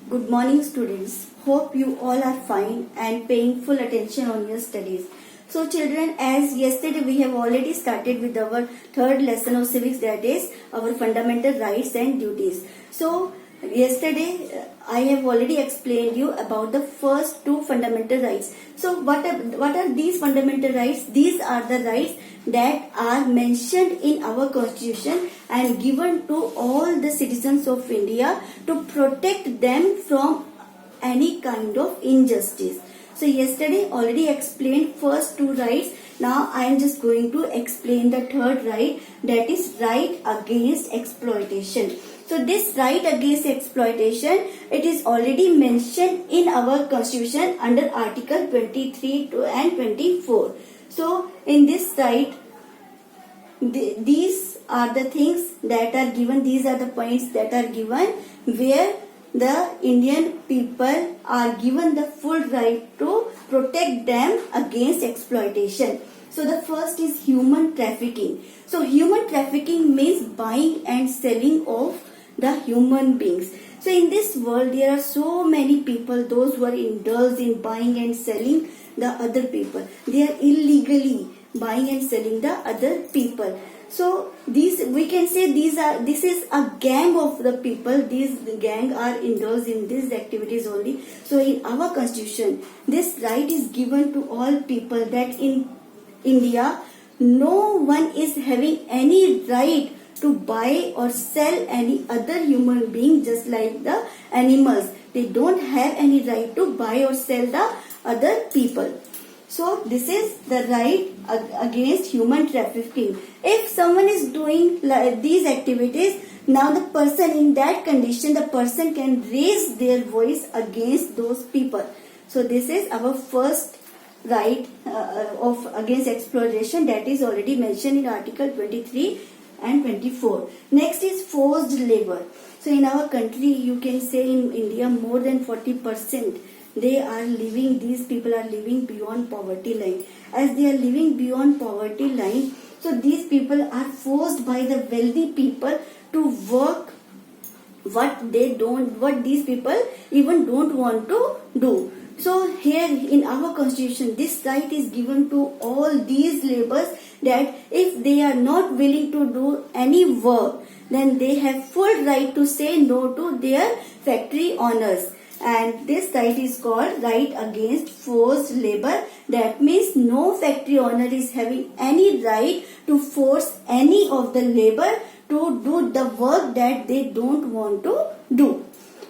Good morning, students. Hope you all are fine and paying full attention on your studies. So children, as yesterday we have already started with our third lesson of civics, that is our fundamental rights and duties. So yesterday I have already explained you about the first two fundamental rights. So what are these fundamental rights? These are the rights that are mentioned in our constitution and given to all the citizens of India to protect them from any kind of injustice. So yesterday already explained first two rights. Now I am just going to explain the third right, that is right against exploitation. So this right against exploitation, it is already mentioned in our constitution under article 23 and 24. So in this right, these are the things that are given, these are the points that are given where the Indian people are given the full right to protect them against exploitation. So the first is human trafficking. So human trafficking means buying and selling of the human beings. So in this world there are so many people, those who are indulged in buying and selling the other people. They are illegally buying and selling the other people. So these, we can say, this is a gang of the people. These gang are indulged in these activities only. So in our constitution, this right is given to all people, that in India no one is having any right to buy or sell any other human being, just like the animals. They don't have any right to buy or sell the other people. So this is the right against human trafficking. If someone is doing these activities, now the person in that condition, the person can raise their voice against those people. So this is our first right of against exploitation, that is already mentioned in article 23 and 24. Next is forced labor. So in our country, you can say in India more than 40% they are living, these people are living beyond poverty line. As they are living beyond poverty line, so these people are forced by the wealthy people to work what these people even don't want to do. So here in our constitution, this right is given to all these laborers, that if they are not willing to do any work, then they have full right to say no to their factory owners. And this right is called right against forced labor. That means no factory owner is having any right to force any of the labor to do the work that they don't want to do.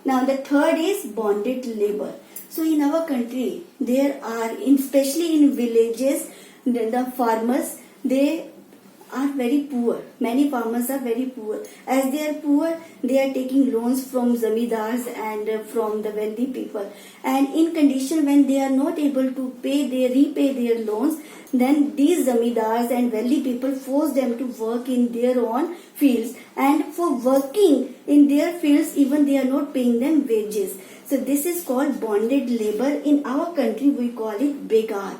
Now the third is bonded labor. So in our country, there are, especially in villages, the farmers, they are very poor. Many farmers are very poor. As they are poor, they are taking loans from zamindars and from the wealthy people. And in condition when they are not able to repay their loans, then these zamindars and wealthy people force them to work in their own fields. And for working in their fields, even they are not paying them wages. So this is called bonded labor. In our country, we call it begar.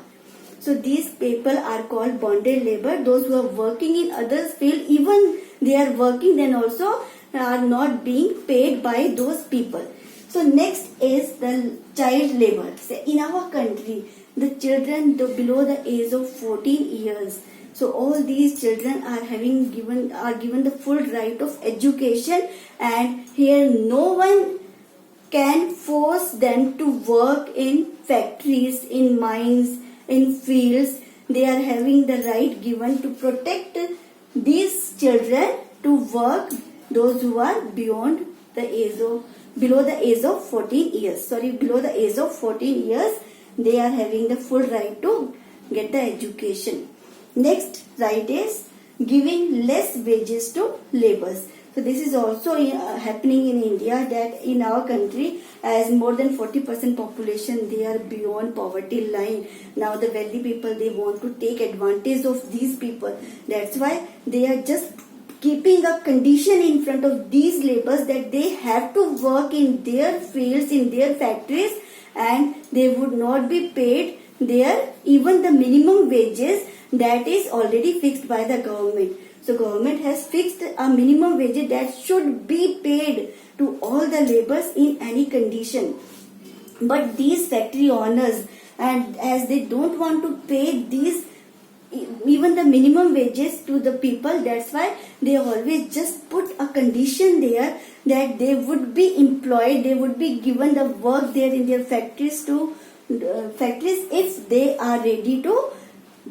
So these people are called bonded labor. Those who are working in others' field, even they are working, then also are not being paid by those people. So next is the child labor. So in our country, the children below the age of 14 years. So all these children are given the full right of education, and here no one can force them to work in factories, in mines, in fields. They are having the right given to protect these children to work, those who are below the age of 14 years. Below the age of 14 years, they are having the full right to get the education. Next right is giving less wages to laborers. So this is also happening in India, that in our country, as more than 40% population, they are beyond poverty line. Now the wealthy people, they want to take advantage of these people. That's why they are just keeping a condition in front of these laborers that they have to work in their fields, in their factories, and they would not be paid even the minimum wages that is already fixed by the government. So government has fixed a minimum wage that should be paid to all the laborers in any condition. But these factory owners, and as they don't want to pay these even the minimum wages to the people, that's why they always just put a condition there that they would be employed, they would be given the work there in their factories to factories if they are ready to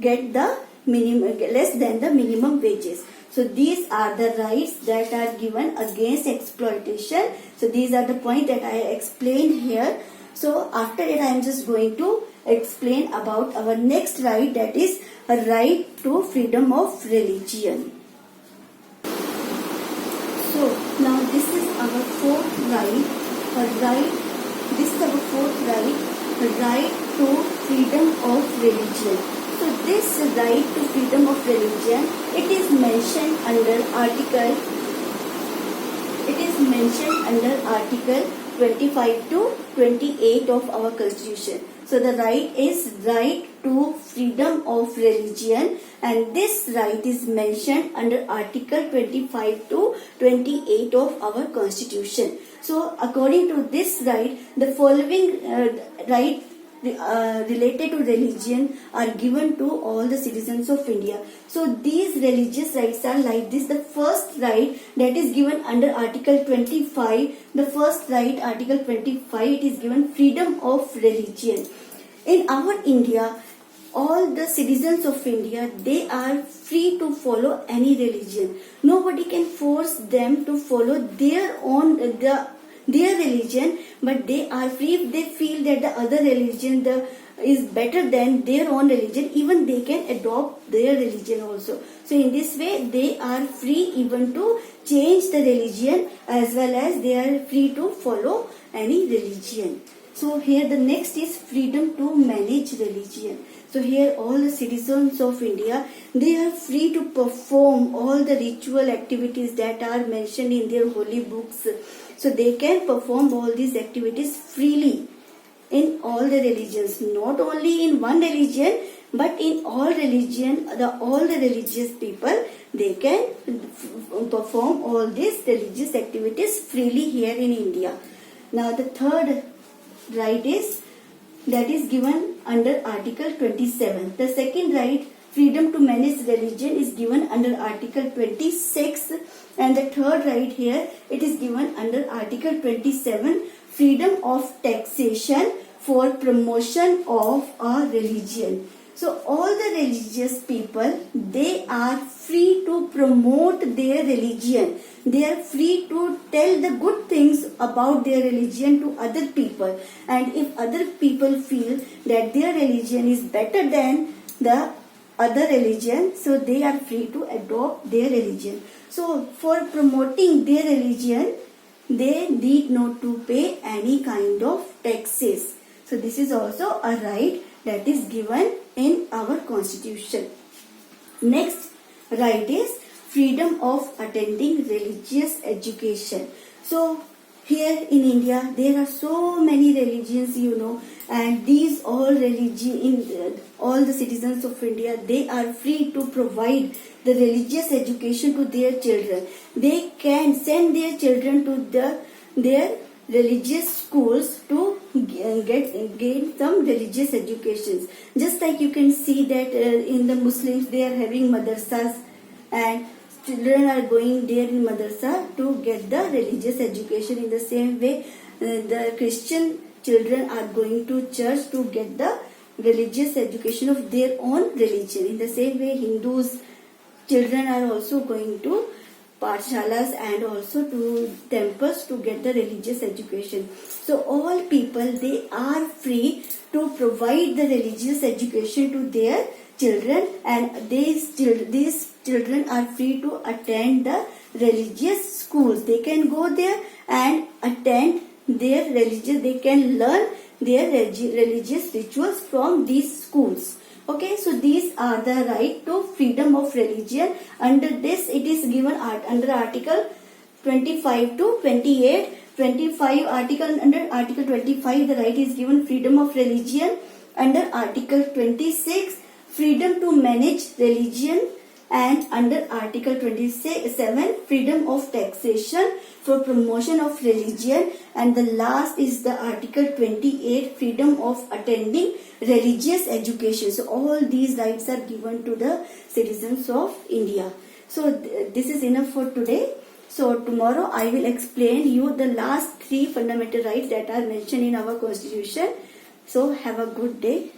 get the minimum less than the minimum wages. So these are the rights that are given against exploitation. So these are the points that I explained here. So after it, I am just going to explain about our next right, that is a right to freedom of religion. So now this is our fourth right, this is our fourth right, the right to freedom of religion. So this right to freedom of religion, it is mentioned under article 25 to 28 of our constitution. So the right is right to freedom of religion, and this right is mentioned under article 25 to 28 of our constitution. So according to this right, the following right related to religion are given to all the citizens of India. So these religious rights are like this. The first right that is given under article 25, the first right, article 25, it is given freedom of religion. In our India, all the citizens of India, they are free to follow any religion. Nobody can force them to follow their own their religion, but they are free. If they feel that the other religion is better than their own religion, even they can adopt their religion also. So in this way, they are free even to change the religion, as well as they are free to follow any religion. So here the next is freedom to manage religion. So here all the citizens of India, they are free to perform all the ritual activities that are mentioned in their holy books. So they can perform all these activities freely in all the religions, not only in one religion, but in all religion, all the religious people, they can perform all these religious activities freely here in India. Now the third right is that is given under article 27. The second right, freedom to manage religion, is given under article 26, and the third right here, it is given under article 27, freedom of taxation for promotion of a religion. So all the religious people, they are free to promote their religion. They are free to tell the good things about their religion to other people. And if other people feel that their religion is better than the other religion, so they are free to adopt their religion. So for promoting their religion, they need not to pay any kind of taxes. So this is also a right that is given in our constitution. Next right is freedom of attending religious education. So here in India, there are so many religions, and these all all the citizens of India, they are free to provide the religious education to their children. They can send their children to their religious schools to gain some religious educations. Just like you can see that in the Muslims, they are having madrasas, and children are going there in madrasa to get the religious education. In the same way, the Christian children are going to church to get the religious education of their own religion. In the same way, Hindus children are also going to pathshalas and also to temples to get the religious education. So all people, they are free to provide the religious education to their children, and these children are free to attend the religious schools. They can go there and attend their religious, they can learn their religious rituals from these schools. Okay, so these are the right to freedom of religion. Under this, it is given under article 25 to 28. 25 article, under article 25, the right is given freedom of religion. Under article 26, freedom to manage religion. And under Article 27, freedom of taxation for promotion of religion. And the last is the Article 28, freedom of attending religious education. So all these rights are given to the citizens of India. So this is enough for today. So tomorrow I will explain you the last 3 fundamental rights that are mentioned in our constitution. So have a good day.